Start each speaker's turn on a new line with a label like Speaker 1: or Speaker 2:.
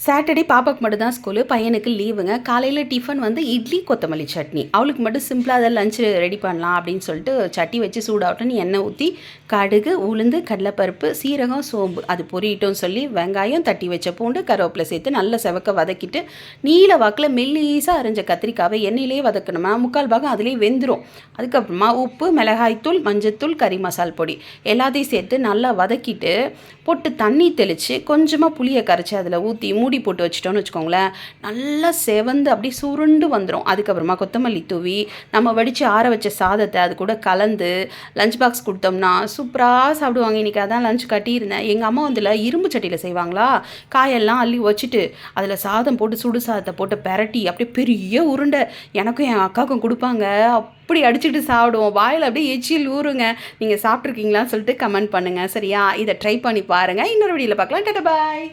Speaker 1: Saturday பாப்பாவுக்கு மட்டும் தான் ஸ்கூலு, பையனுக்கு லீவுங்க. காலையில் டிஃபன் வந்து இட்லி, கொத்தமல்லி சட்னி. அவளுக்கு மட்டும் சிம்பிளாக அதை லஞ்சு ரெடி பண்ணலாம் அப்படின்னு சொல்லிட்டு சட்டி வச்சு சூடாகட்டும்னு எண்ணெய் ஊற்றி கடுகு, உளுந்து, கடலைப்பருப்பு, சீரகம், சோம்பு அது பொரியட்டும் சொல்லி வெங்காயம், தட்டி வச்ச பூண்டு, கருவேப்பிலை சேர்த்து நல்லா செவக்க வதக்கிட்டு நீல வாக்கில் மெல்லீஸாக அரைஞ்ச கத்திரிக்காவை எண்ணெயிலேயே வதக்கணுமா, முக்கால் பாகம் அதிலே வெந்துடும். அதுக்கப்புறமா உப்பு, மிளகாய்த்தூள், மஞ்சத்தூள், கறி மசால் பொடி எல்லாத்தையும் சேர்த்து நல்லா வதக்கிட்டு போட்டு தண்ணி தெளித்து கொஞ்சமாக புளியை கரைச்சி அதில் ஊற்றி மூடி போட்டு வச்சிட்டோன்னு வச்சுக்கோங்களேன், நல்லா செவந்து அப்படியே சுருண்டு வந்துடும். அதுக்கப்புறமா கொத்தமல்லி தூவி நம்ம வடித்து ஆற வச்ச சாதத்தை அது கூட கலந்து லஞ்ச் பாக்ஸ் கொடுத்தோம்னா சூப்பராக சாப்பிடுவாங்க. இன்றைக்கி அதான் லஞ்ச் கட்டியிருந்தேன். எங்கள் அம்மா வந்துல இரும்பு சட்டியில் செய்வாங்களா, காயெல்லாம் அள்ளி வச்சுட்டு அதில் சாதம் போட்டு சுடு சாதத்தை போட்டு பெரட்டி அப்படியே பெரிய உருண்டை எனக்கும் என் அக்காவுக்கும் கொடுப்பாங்க. அப்படி அடிச்சுட்டு சாப்பிடுவோம். வாயில் அப்படியே எச்சில் ஊறுங்க. நீங்கள் சாப்பிட்ருக்கீங்களான்னு சொல்லிட்டு கமெண்ட் பண்ணுங்கள் சரியா? இதை ட்ரை பண்ணி பாருங்கள். இன்னொரு வீடியோவில் பார்க்கலாம். டாடா பாய்.